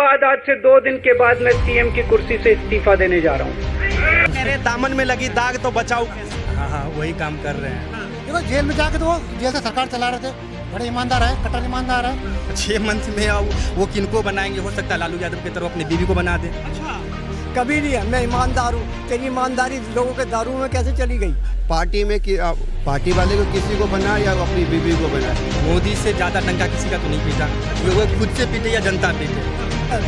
बाद आज से 2 दिन के बाद मैं सीएम की कुर्सी से इस्तीफा देने जा रहा हूँ। मेरे दामन में लगी दाग तो बचाओ कैसे? हाँ वही काम कर रहे हैं। देखो जेल में जाके तो वो जेल से सरकार चला रहे थे, बड़े ईमानदार है, कट्टर ईमानदार है। 6 मंथ में वो किनको बनाएंगे, हो सकता है लालू यादव की तरफ अपनी बीवी को बना दे। अच्छा, कभी नहीं है, मैं ईमानदार हूँ। तेरी ईमानदारी लोगों के दारू में कैसे चली गई? पार्टी में पार्टी वाले को किसी को बना या अपनी बीवी को बना। मोदी से ज्यादा डंका किसी का तो नहीं पीटा, वो खुद से पीटे या जनता पीटे।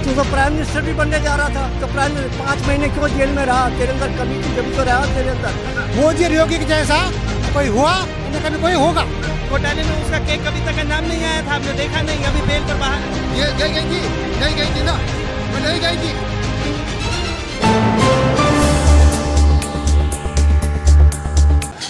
तू तो प्राइम मिनिस्टर भी बनने जा रहा था, तो प्राइम 5 महीने क्यों जेल में रहा? तेरे अंदर कमी थी, जब तो रहा तेरे अंदर। मोदी योगी के जैसा कोई हुआ न कभी कोई होगा। घोटाले में उसका केक कभी तक नाम नहीं आया था, आपने देखा नहीं? अभी बेल पर बाहर ये गई थी, नहीं गई थी ना, वो नहीं गई थी।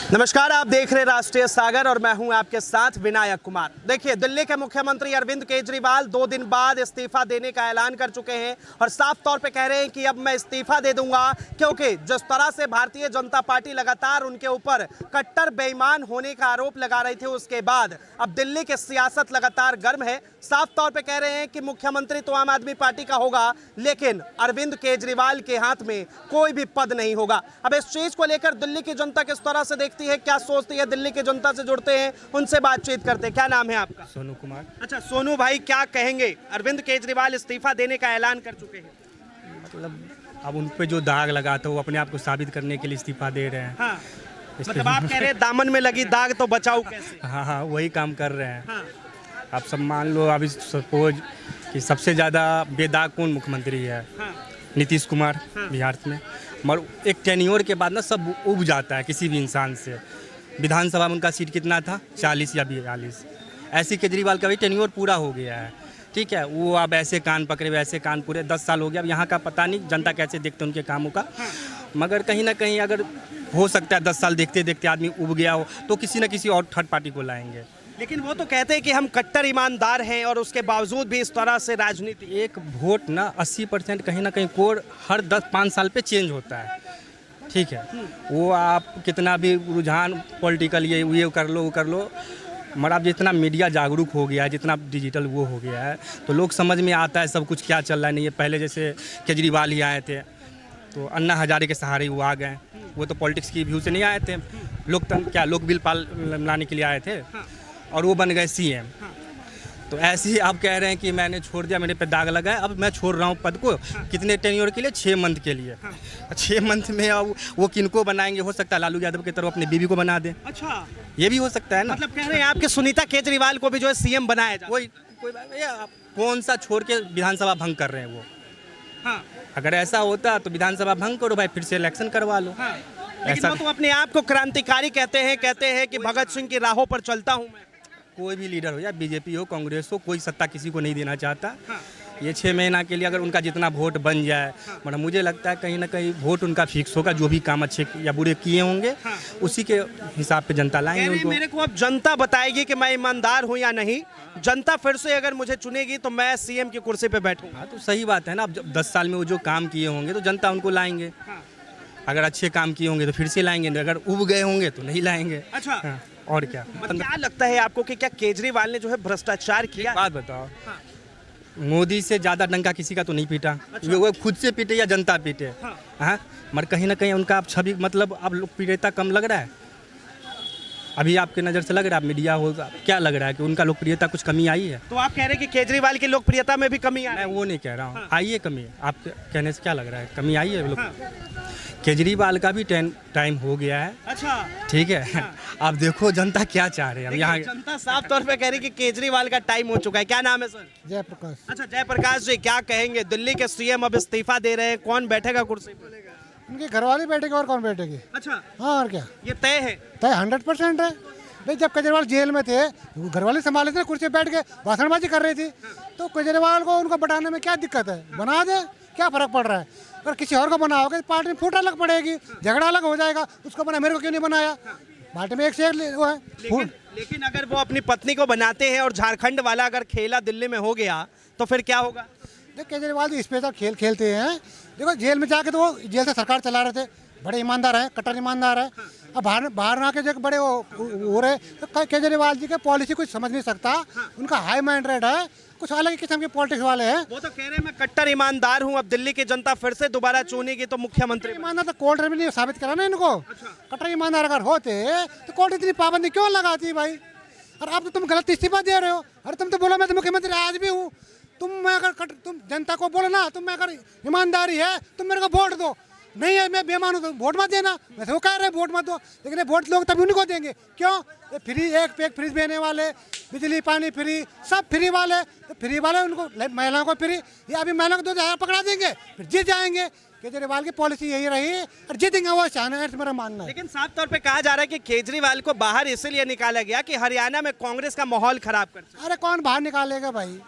नमस्कार, आप देख रहे राष्ट्रीय सागर और मैं हूं आपके साथ विनायक कुमार। देखिए, दिल्ली के मुख्यमंत्री अरविंद केजरीवाल 2 दिन बाद इस्तीफा देने का ऐलान कर चुके हैं और साफ तौर पे कह रहे हैं कि अब मैं इस्तीफा दे दूंगा, क्योंकि जिस तरह से भारतीय जनता पार्टी लगातार उनके ऊपर कट्टर बेईमान होने का आरोप लगा रही थी, उसके बाद अब दिल्ली की सियासत लगातार गर्म है। साफ तौर पे कह रहे हैं कि मुख्यमंत्री तो आम आदमी पार्टी का होगा, लेकिन अरविंद केजरीवाल के हाथ में कोई भी पद नहीं होगा। अब इस चीज को लेकर दिल्ली की जनता किस तरह से देखती है, क्या सोचती है, दिल्ली की जनता से जुड़ते हैं, उनसे बातचीत करते हैं। क्या नाम है आपका? सोनू कुमार। अच्छा सोनू भाई, क्या कहेंगे? अरविंद केजरीवाल इस्तीफा देने का ऐलान कर चुके हैं। मतलब अब उन पे जो दाग लगा था वो अपने आप को साबित करने के लिए इस्तीफा दे रहे हैं। हाँ, मतलब आप कह रहे हैं दामन में लगी दाग तो बचाओ कैसे? हाँ वही काम कर रहे हैं। हाँ। आप सब मान लो, अभी सपोज कि सबसे ज़्यादा बेदाग कौन मुख्यमंत्री है? हाँ। नीतीश कुमार। बिहार में मगर एक टेन्योर के बाद ना सब उब जाता है किसी भी इंसान से। विधानसभा में उनका सीट कितना था? 40 या 42। ऐसे केजरीवाल का भी टेन्योर पूरा हो गया है, ठीक है। वो अब ऐसे कान पकड़े वैसे कान, पूरे 10 साल हो गया। अब यहाँ का पता नहीं जनता कैसे देखते उनके कामों का, मगर कहीं ना कहीं अगर हो सकता है 10 साल देखते देखते आदमी उब गया हो तो किसी न किसी और थर्ड पार्टी को लाएंगे। लेकिन वो तो कहते हैं कि हम कट्टर ईमानदार हैं और उसके बावजूद भी इस तरह से राजनीति। एक वोट ना 80% कहीं ना कहीं कोड हर 10-5 साल पे चेंज होता है, ठीक है। वो आप कितना भी रुझान पॉलिटिकल ये कर लो वो कर लो, मगर अब जितना मीडिया जागरूक हो गया है, जितना डिजिटल वो हो गया है, तो लोग समझ में आता है सब कुछ क्या चल रहा है। नहीं ये पहले जैसे केजरीवाल ही आए थे तो अन्ना हजारे के सहारे वो आ गए, वो तो पॉलिटिक्स की व्यू से नहीं आए थे, लोकतंत्र क्या लोक बिल लाने के लिए आए थे और वो बन गए सीएम। तो ऐसे ही आप कह रहे हैं कि मैंने छोड़ दिया, मेरे पे दाग लगा है, अब मैं छोड़ रहा हूँ पद को। कितने टेन्योर के लिए? 6 मंथ के लिए। 6 मंथ में अब वो किनको बनाएंगे, हो सकता है लालू यादव की तरफ अपनी बीवी को बना दे। अच्छा, ये भी हो सकता है ना। मतलब कह रहे हैं आपके सुनीता केजरीवाल को भी जो है सीएम बनाया जाए। कोई आप कौन सा छोड़ के विधानसभा भंग कर रहे हैं वो? हाँ। अगर ऐसा होता तो विधानसभा भंग करो भाई, फिर से इलेक्शन करवा लो। हाँ। लेकिन वो तो अपने आप को क्रांतिकारी कहते हैं कि भगत सिंह की राहों पर चलता हूँ मैं। कोई भी लीडर हो या बीजेपी हो कांग्रेस हो, कोई सत्ता किसी को नहीं देना चाहता। ये 6 महीना के लिए अगर उनका जितना वोट बन जाए, मतलब मुझे लगता है कहीं ना कहीं वोट उनका फिक्स होगा। जो भी काम अच्छे या बुरे किए होंगे उसी के हिसाब पे जनता लाएंगे उनको। मेरे को अब जनता बताएगी कि मैं ईमानदार हूँ या नहीं। जनता फिर से अगर मुझे चुनेगी तो मैं सीएम की कुर्सी पे बैठूंगा। हाँ तो सही बात है ना। अब जब 10 साल में वो जो काम किए होंगे तो जनता उनको लाएंगे। अगर अच्छे काम किए होंगे तो फिर से लाएंगे, अगर उब गए होंगे तो नहीं लाएंगे। अच्छा। हाँ, और क्या? मतलब क्या लगता है आपको कि क्या केजरीवाल ने जो है भ्रष्टाचार किया? बात बताओ, मोदी से ज़्यादा डंका किसी का तो नहीं पीटा। अच्छा। वो खुद से पीटे या जनता पीटे। हाँ, मगर कहीं ना कहीं उनका आप छवि, मतलब अब लोकप्रियता कम लग रहा है। अभी आपके नज़र से लग रहा है, मीडिया होगा, क्या लग रहा है कि उनका लोकप्रियता कुछ कमी आई है? तो आप कह रहे हैं कि केजरीवाल की लोकप्रियता में भी कमी आई? मैं वो नहीं कह रहा हूँ। आई है कमी? आपके कहने से क्या लग रहा है कमी आई है? केजरीवाल का भी टाइम हो गया है। अच्छा, ठीक है। आप देखो जनता क्या चाह रहे हैं। अब यहाँ जनता साफ तौर पे कह रही है कि केजरीवाल का टाइम हो चुका है। क्या नाम है सर? जयप्रकाश। अच्छा जयप्रकाश जी, क्या कहेंगे? दिल्ली के सीएम अब इस्तीफा दे रहे हैं, कौन बैठेगा कुर्सी पर? उनके घर वाले बैठेगी और कौन बैठेगी? अच्छा, हाँ और क्या, ये तय है? तय 100% है भाई। जब केजरीवाल जेल में थे घर वाले संभाले थे, कुर्सी पे बैठ के भाषणबाजी कर रही थी, तो केजरीवाल को उनको बनाने में क्या दिक्कत है? बना दे, क्या फर्क पड़ रहा है? अगर किसी और को बनाओगे तो पार्टी में फूट अलग पड़ेगी, झगड़ा अलग हो जाएगा। उसको बना, मेरे को क्यों नहीं बनाया? पार्टी में एक से एक वो है। लेकिन अगर वो अपनी पत्नी को बनाते हैं और झारखंड वाला अगर खेला दिल्ली में हो गया तो फिर क्या होगा? देख केजरीवाल जी स्पेशल खेल खेलते हैं। देखो जेल में जाके तो वो जेल से सरकार चला रहे थे, बड़े ईमानदार हैं, कट्टर ईमानदार है। अब बाहर ना के जो बड़े हो रहे, तो केजरीवाल जी के पॉलिसी कुछ समझ नहीं सकता। उनका हाई माइंड रेट है, कुछ अलग ही किस्म के पॉलिटिक्स वाले हैं। वो तो कह रहे हैं मैं कट्टर ईमानदार हूं, अब दिल्ली की जनता फिर से दोबारा चुनेगी तो मुख्यमंत्री ईमानदार तो कोर्ट में नहीं साबित करा ना इनको। कट्टर ईमानदार अगर होते तो कोर्ट इतनी पाबंदी क्यों लगाती भाई? और अब तो तुम गलत इस्तीफा दे रहे हो। अरे तुम तो बोलो मैं तो मुख्यमंत्री आज भी हूँ। तुम जनता को बोलो ना, तुम में अगर ईमानदारी है तुम मेरे को वोट दो, नहीं है मैं बेईमान हूँ तो वोट मत देना। वैसे वो कह रहे हैं वोट मत दो, लेकिन ये वोट लोग तभी उन्हीं को देंगे। क्यों? ये फ्री, एक पे एक फ्रिज देने वाले, बिजली पानी फ्री, सब फ्री वाले। तो फ्री वाले उनको, महिलाओं को फ्री, ये अभी महिलाओं को 2000 पकड़ा देंगे, फिर जीत जाएंगे। केजरीवाल की पॉलिसी यही रही और जीतेंगे वो, चाहना है मेरा मानना है। लेकिन साफ तौर पे कहा जा रहा है कि केजरीवाल को बाहर इसलिए निकाला गया कि हरियाणा में कांग्रेस का माहौल खराब कर सके। अरे कौन बाहर निकालेगा भाई?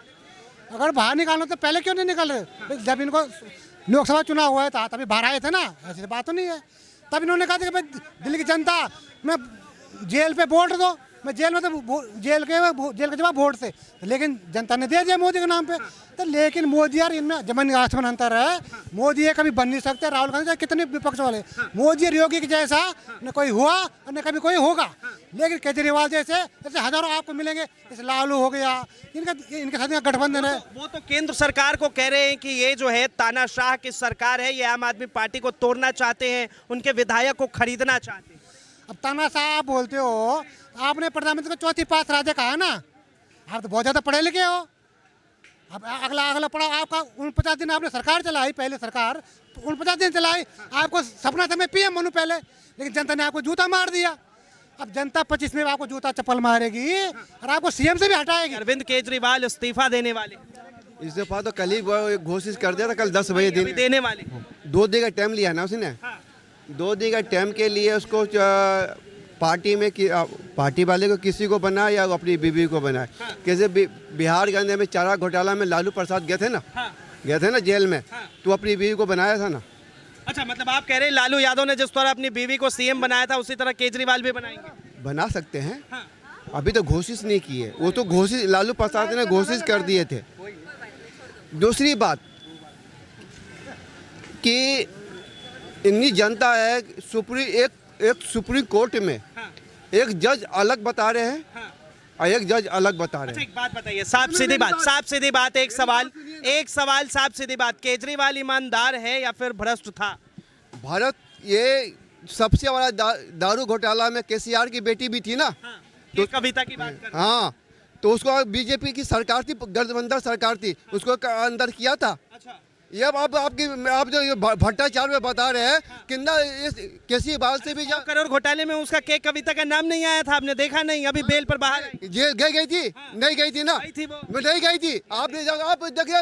अगर बाहर निकालना तो पहले क्यों नहीं निकाले? जब इनको लोकसभा चुनाव हुआ था तभी बाहर आए थे ना, ऐसी बात तो नहीं है। तब इन्होंने कहा था कि भाई दिल्ली की जनता मैं जेल पे वोट दो, मैं जेल में तो जेल के जवाब वोट थे, लेकिन जनता ने दे दिया मोदी के नाम पे। तो लेकिन मोदी यार, इनमें जमीन आसमान अंतर है। मोदी ये कभी बन नहीं सकते, राहुल गांधी कितने विपक्ष वाले। मोदी और योगी के जैसा न कोई हुआ और न कभी कोई होगा। लेकिन केजरीवाल जैसे हजारों आपको मिलेंगे। जैसे लालू हो गया, इनके साथ गठबंधन है। वो तो केंद्र सरकार को कह रहे हैं कि ये जो है तानाशाह की सरकार है, ये आम आदमी पार्टी को तोड़ना चाहते हैं, उनके विधायक को खरीदना चाहते हैं। अब तानाशाह आप बोलते हो, आपने प्रधानमंत्री को चौथी पास राज्य कहा ना, आप तो बहुत ज़्यादा पढ़े लिखे हो। अब अगला पढ़ा आपका 49 दिन आपने सरकार चलाई, पहले सरकार 49 दिन चलाई। आपको सपना था मैं पीएम बनूं पहले, लेकिन जनता ने आपको जूता मार दिया। अब जनता 25 में आपको जूता चप्पल मारेगी और आपको सीएम से भी हटाएगी। अरविंद केजरीवाल इस्तीफा देने वाले, इस्तीफा तो कल ही घोषित कर दिया था, कल 10 बजे दिन देने वाले। 2 दिन का टाइम लिया ना उसने। 2 दिन का टाइम के लिए उसको पार्टी में पार्टी वाले को किसी को बनाया या अपनी बीवी को बनाया। कैसे बिहार के अंदर में चारा घोटाला में लालू प्रसाद गए थे ना जेल में, तो अपनी बीवी को बनाया था ना। अच्छा, मतलब आप कह रहे हैं लालू यादव ने जिस तरह अपनी बीवी को सीएम बनाया था उसी तरह केजरीवाल भी बनाएंगे? बना सकते हैं, अभी तो घोषित नहीं किए। वो तो घोषित लालू प्रसाद ने घोषित कर दिए थे। दूसरी बात कि इतनी जनता है, एक सुप्रीम कोर्ट में एक जज अलग बता रहे हैं और एक जज अलग बता रहे हैं। एक बात बताइए, साफ सीधी बात, एक सवाल साफ सीधी बात, केजरीवाल ईमानदार है या फिर भ्रष्ट था? भारत ये सबसे बड़ा दारू घोटाला में केसीआर की बेटी भी थी ना, तो कविता की बात कर। हाँ, तो उसको बीजेपी की सरकार थी, गठबंधन सरकार थी, उसको अंदर किया था। अच्छा, ये अब आप जो भट्टाचार्य में बता रहे हैं कितना केजरीवाल से भी करोड़ घोटाले में उसका के कविता का नाम नहीं आया था, आपने देखा नहीं? अभी बेल पर बाहर जेल गई थी। नहीं गई थी ना, नहीं गई थी। आप देखिए,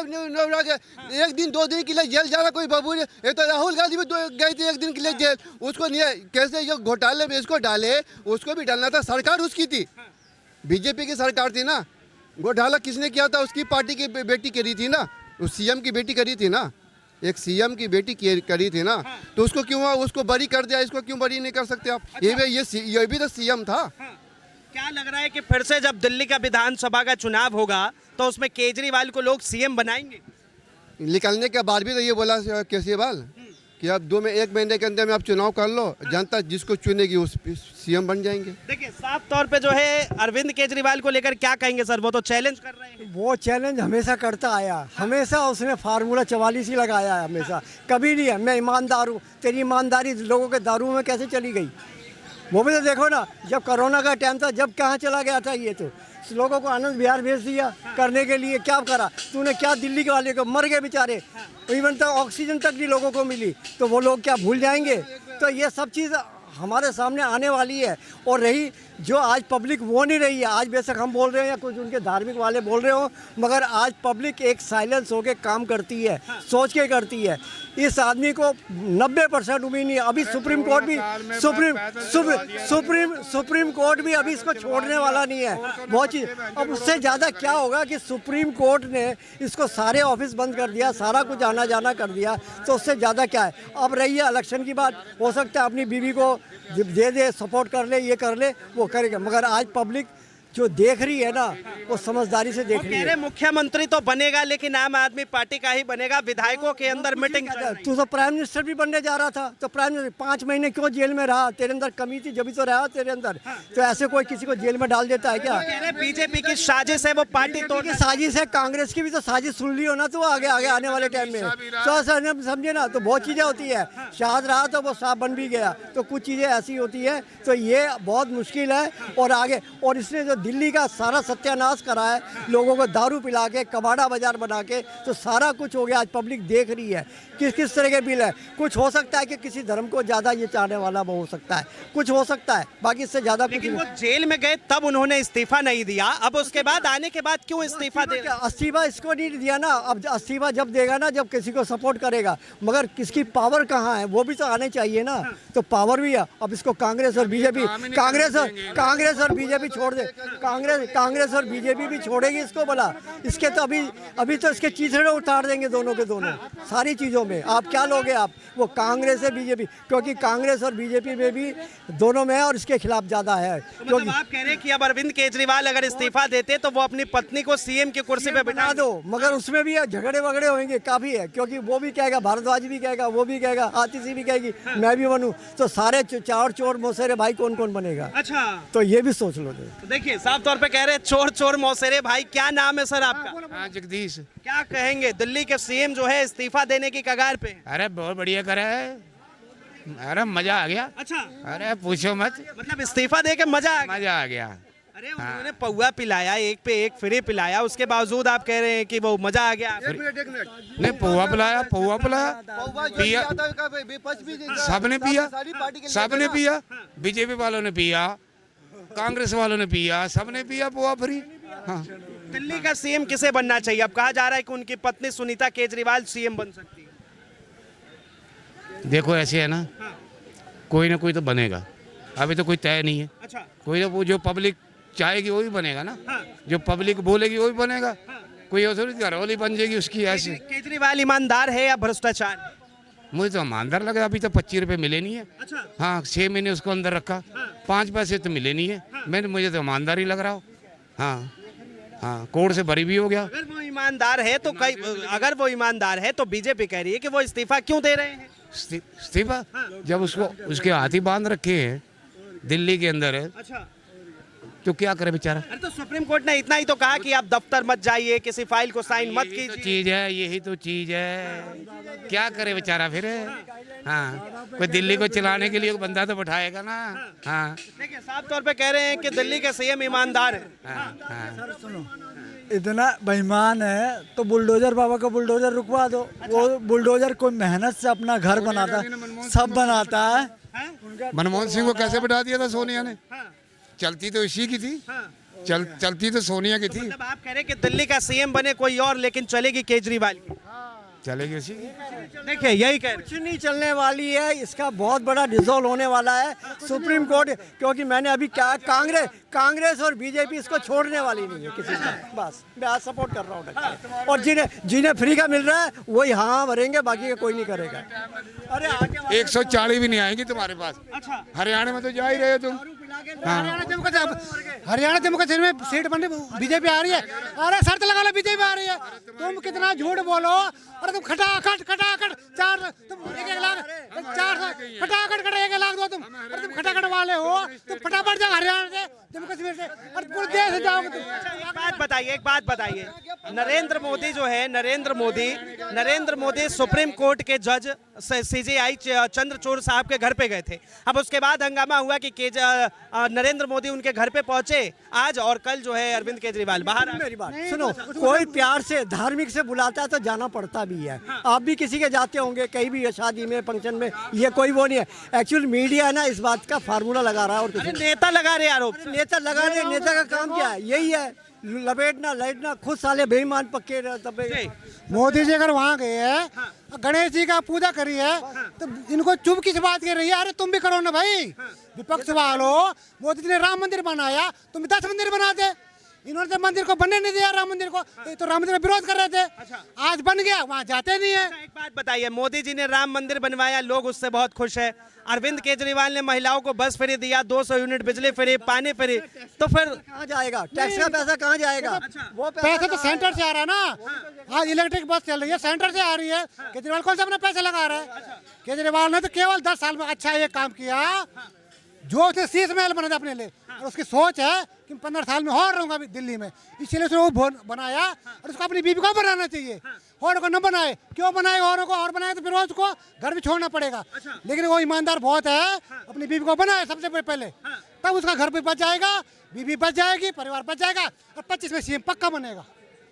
1 दिन 2 दिन के लिए जेल जा रहा कोई बाबू। ये तो राहुल गांधी भी गई थी 1 दिन के लिए जेल, उसको नहीं है। कैसे जो घोटाले में इसको डाले, उसको भी डालना था। सरकार उसकी थी, बीजेपी की सरकार थी ना। घोटाला किसने किया था? उसकी पार्टी की बेटी करी थी ना, उस सीएम की बेटी करी थी ना, एक सीएम की बेटी करी थी ना। तो उसको क्यों उसको बरी कर दिया, इसको क्यों बरी नहीं कर सकते आप? अच्छा। ये भी तो सीएम था। क्या लग रहा है कि फिर से जब दिल्ली का विधानसभा का चुनाव होगा तो उसमें केजरीवाल को लोग सीएम बनाएंगे? निकलने के बाद भी तो ये बोला केजरीवाल कि अब 1 महीने के अंदर में आप चुनाव कर लो, जनता जिसको चुनेगी उस सीएम बन जाएंगे। देखिए, साफ तौर पे जो है अरविंद केजरीवाल को लेकर क्या कहेंगे सर? वो तो चैलेंज कर रहे हैं। वो चैलेंज हमेशा करता आया, हमेशा उसने फार्मूला 44 ही लगाया है, हमेशा। कभी नहीं है मैं ईमानदार हूँ। तेरी ईमानदारी लोगों के दारू में कैसे चली गई? वो भी तो देखो ना, जब कोरोना का टाइम था, जब कहाँ चला गया था ये तो लोगों को आनंद विहार भेज दिया करने के लिए। क्या करा तूने? क्या दिल्ली के वाले को मर गए बेचारे, इवन तक ऑक्सीजन तक भी लोगों को मिली, तो वो लोग क्या भूल जाएंगे? तो ये सब चीज़ हमारे सामने आने वाली है। और रही जो आज पब्लिक वो नहीं रही है। आज बेशक हम बोल रहे हैं या कुछ उनके धार्मिक वाले बोल रहे हो, मगर आज पब्लिक एक साइलेंस होके काम करती है, सोच के करती है। इस आदमी को 90% उम्मीद नहीं है। अभी सुप्रीम कोर्ट भी सुप्रीम कोर्ट भी अभी इसको छोड़ने वाला नहीं है। बहुत चीज़ अब उससे ज़्यादा क्या होगा कि सुप्रीम कोर्ट ने इसको सारे ऑफिस बंद कर दिया, सारा कुछ आना जाना कर दिया, तो उससे ज़्यादा क्या है? अब रही है इलेक्शन की बात, हो सकता है अपनी बीवी को दे दे, सपोर्ट कर ले, ये कर ले, वो करेगा। मगर आज पब्लिक जो देख रही है ना वो समझदारी से देख वो रही कह है। रहे मुख्यमंत्री तो बनेगा लेकिन आम आदमी पार्टी का ही बनेगा, विधायकों के अंदर मीटिंग चल रही है। तू तो प्राइम मिनिस्टर भी बनने जा रहा था, तो प्राइम मिनिस्टर 5 महीने क्यों जेल में रहा? तेरे अंदर कमी थी जब तो रहा तेरे अंदर। तो ऐसे कोई किसी को जेल में डाल देता है क्या? कह रहे बीजेपी की साजिश है, वो पार्टी तोड़ की साजिश है, कांग्रेस की भी तो साजिश सुन ली हो ना, तो आगे आगे आने वाले टाइम में तो समझे ना, तो बहुत चीजें होती है। शाद रहा तो वो साहब बन भी गया, तो कुछ चीजें ऐसी होती है, तो ये बहुत मुश्किल है। और आगे और इसने जो दिल्ली का सारा सत्यानाश करा है, लोगों को दारू पिला के कबाड़ा बाजार बना के, तो सारा कुछ हो गया। आज पब्लिक देख रही है किस किस तरह के बिल है। कुछ हो सकता है कि किसी धर्म को ज्यादा ये चाहने वाला वो हो सकता है, कुछ हो सकता है, बाकी इससे ज्यादा कुछ लेकिन नहीं। वो जेल में गए तब उन्होंने इस्तीफा नहीं दिया, अब उसके बाद आने के बाद क्यों इस्तीफा दे रहे हैं? इस्तीफा इसको नहीं दिया ना, अब इस्तीफा जब देगा ना जब किसी को सपोर्ट करेगा, मगर किसकी पावर कहाँ है वो भी तो आने चाहिए ना। तो पावर भी है। अब इसको कांग्रेस और बीजेपी, कांग्रेस और बीजेपी छोड़ दे, कांग्रेस और बीजेपी भी छोड़ेगी इसको भला? इसके तो अभी तो इसके चीथड़े उतार देंगे दोनों के दोनों, सारी चीज़ों में। आप क्या लोगे आप? वो कांग्रेस है बीजेपी, क्योंकि कांग्रेस और बीजेपी में भी दोनों में है और इसके खिलाफ ज़्यादा है। मतलब आप कह रहे हैं कि अब अरविंद केजरीवाल अगर इस्तीफा देते तो वो अपनी पत्नी को सीएम की कुर्सी पे बिठा दो, मगर उसमें भी झगड़े वगड़े होंगे काफ़ी है, क्योंकि वो भी कहेगा, भारद्वाज भी कहेगा, वो भी कहेगा, आतिशी भी कहेगी मैं भी बनूं, तो सारे चार चोर मौसेरे भाई कौन कौन बनेगा? अच्छा, तो ये भी सोच लो। तो देखिए साफ तौर पे कह रहे हैं चोर चोर मौसेरे भाई। क्या नाम है सर आपका? हाँ, जगदीश। क्या कहेंगे, दिल्ली के सीएम जो है इस्तीफा देने की कगार पे हैं। अरे बहुत बढ़िया करा है, अरे मजा आ गया। अच्छा, अरे पूछो मत, मतलब इस्तीफा दे के मजा आ गया। मजा आ गया। अरे उन्होंने पौवा पिलाया, एक पे एक फ्री पिलाया, उसके बावजूद आप कह रहे हैं कि वो मजा आ गया। एक मिनट नहीं, पोहा पिलाया पिया, सबने पिया, सबने पिया, बीजेपी वालों ने पिया, कांग्रेस वालों ने पिया, सबने पिया पोहा फ्री। हाँ, दिल्ली का सीएम किसे बनना चाहिए? अब कहा जा रहा है कि उनकी पत्नी सुनीता केजरीवाल सीएम बन सकती है। देखो ऐसे है ना, कोई ना कोई तो बनेगा, अभी तो कोई तय नहीं है। अच्छा, कोई ना, वो जो पब्लिक चाहेगी वो भी बनेगा ना, हाँ। जो पब्लिक बोलेगी वो भी बनेगा। कोई और घरवाली बन जाएगी उसकी ऐसे। केजरीवाल ईमानदार है या भ्रष्टाचार है? मुझे तो ईमानदार लगा, अभी तो 25 रुपये मिले नहीं है। अच्छा, हाँ, 6 महीने उसको अंदर रखा, 5 पैसे तो मिले नहीं है। मुझे तो ईमानदार ही लग रहा हो। हाँ हाँ, कोर्ट से बरी भी हो गया। अगर वो ईमानदार है तो अगर वो ईमानदार है तो बीजेपी कह रही है कि वो इस्तीफा क्यों दे रहे हैं? इस्तीफा जब उसको उसके हाथी बांध रखे हैं दिल्ली के अंदर, अच्छा, तो क्या करे बेचारा। अरे तो सुप्रीम कोर्ट ने इतना ही तो कहा कि आप दफ्तर मत जाइए, किसी फाइल को साइन मत यही तो कीजिए। चीज है, यही तो चीज है, क्या करे बेचारा फिर। हाँ, कोई दिल्ली को चलाने के लिए कोई बंदा तो बैठाएगा ना। हाँ देखिए साफ तौर पे कह रहे हैं कि दिल्ली के सीएम ईमानदार है। हाँ हाँ। इतना बेईमान है तो बुलडोजर बाबा का बुलडोजर रुकवा दो। वो बुलडोजर कोई मेहनत से अपना घर बनाता, सब बनाता है। मनमोहन सिंह को कैसे बैठा दिया था सोनिया ने? चलती तो इसी की थी, चलती तो सोनिया की थी। मतलब आप कह रहे हैं कि दिल्ली का सीएम बने कोई और लेकिन चलेगी केजरीवाल की। चलेगी उसी की। देखिए यही कह रहे कुछ नहीं चलने वाली है, इसका बहुत बड़ा डिसॉल्व होने वाला है सुप्रीम कोर्ट, क्योंकि मैंने अभी क्या, कांग्रेस और बीजेपी इसको छोड़ने वाली नहीं है किसी का। बस मैं आज सपोर्ट कर रहा हूँ, और जिन्हें फ्री का मिल रहा है वही हाँ भरेंगे, बाकी का कोई नहीं करेगा। अरे आगे 140 भी नहीं आएंगी तुम्हारे पास। अच्छा, हरियाणा में तो जा ही रहे हो तुम। हरियाणा जम्मू कश्मीर में सीट बनने बीजेपी आ रही है। अरे शर्त लगा लो, बीजेपी आ रही है। तुम कितना झूठ बोलो। अरे तुम खटाखट 4 तुम 1 लाख 4 खटाखट 1 लाख दो तुम। अरे तुम खटाखट वाले हो, तुम फटाफट जाओ हरियाणा से, जम्मू कश्मीर से, और पूरे देश से जाओगे तुम। एक बात बताइए, नरेंद्र मोदी जो है, नरेंद्र मोदी सुप्रीम कोर्ट के जज सीजेआई चंद्रचूड़ साहब के घर पे गए थे। अब उसके बाद हंगामा हुआ कि नरेंद्र मोदी उनके घर पे पहुंचे आज, और कल जो है अरविंद केजरीवाल बाहर। मेरी बात सुनो, कोई प्यार से धार्मिक से बुलाता है तो जाना पड़ता भी है। आप भी किसी के जाते होंगे कहीं भी, शादी में, फंक्शन में, ये कोई वो नहीं है। एक्चुअल मीडिया है ना इस बात का फार्मूला लगा रहा है, और कुछ नेता लगा रहे आरोप। नेता लगा रहे, नेता का काम क्या है? यही है, लपेटना लैटना, खुद साले बेईमान पक्के तबे। मोदी जी अगर वहाँ गए हैं, गणेश जी का पूजा करी है, तो इनको चुप किस बात की रही है? अरे तुम भी करो ना भाई, विपक्ष वालों। मोदी जी ने राम मंदिर बनाया, तुम 10 मंदिर बना दे। इन्होंने तो मंदिर को बनने नहीं दिया, राम मंदिर को। ये तो राम मंदिर में विरोध कर रहे थे, आज बन गया, वहाँ जाते नहीं है। एक बात बताइए, मोदी जी ने राम मंदिर बनवाया, लोग उससे बहुत खुश है। अरविंद केजरीवाल ने महिलाओं को बस फ्री दिया, 200 यूनिट बिजली फ्री, पानी फ्री, तो फिर कहाँ जाएगा? टैक्स का पैसा कहाँ जाएगा? वो पैसा तो सेंटर से आ रहा है ना। आज इलेक्ट्रिक बस चल रही है, सेंटर से आ रही है। केजरीवाल कौन सा अपना पैसा लगा रहा है? केजरीवाल ने तो केवल 10 साल में अच्छा ये काम किया जो उसने शीश महल बना था अपने लिए, और उसकी सोच है कि 15 साल में और रहूंगा अभी दिल्ली में, इसलिए उसने वो बनाया। और उसको अपनी बीवी को बनाना चाहिए, औरों को न बनाए। क्यों बनाए औरों को? और बनाए तो फिर उसको घर भी छोड़ना पड़ेगा। लेकिन वो ईमानदार बहुत है, अपनी बीवी को बनाए सबसे पहले, तब उसका घर भी बच जाएगा, बीवी बच जाएगी, परिवार बच जाएगा, और 25 में सीएम पक्का बनेगा।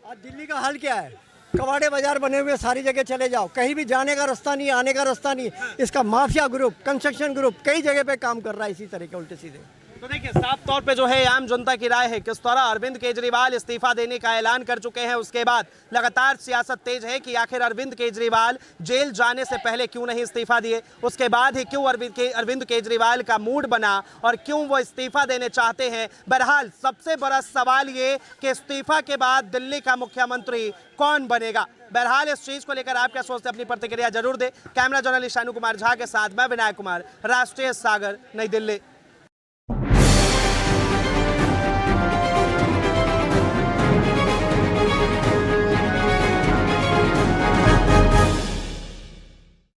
आज दिल्ली का हाल क्या है? कबाड़े बाजार बने हुए, सारी जगह चले जाओ, कहीं भी जाने का रास्ता नहीं, आने का रास्ता नहीं। इसका माफिया ग्रुप, कंस्ट्रक्शन ग्रुप कई जगह पे काम कर रहा है इसी तरह के उल्टे सीधे। तो देखिए, साफ तौर पे जो है आम जनता की राय है, किस तरह अरविंद केजरीवाल इस्तीफा देने का ऐलान कर चुके हैं। उसके बाद लगातार सियासत तेज है कि आखिर अरविंद केजरीवाल जेल जाने से पहले क्यों नहीं इस्तीफा दिए, उसके बाद ही क्यों अरविंद केजरीवाल का मूड बना और क्यों वो इस्तीफा देने चाहते हैं। बहरहाल सबसे बड़ा सवाल ये कि इस्तीफा के बाद दिल्ली का मुख्यमंत्री कौन बनेगा। बहरहाल इस चीज को लेकर आप क्या सोचते हैं, अपनी प्रतिक्रिया जरूर दें। कैमरा जर्नलिस्ट शानू कुमार झा के साथ मैं विनायक कुमार, राष्ट्रीय सागर, नई दिल्ली।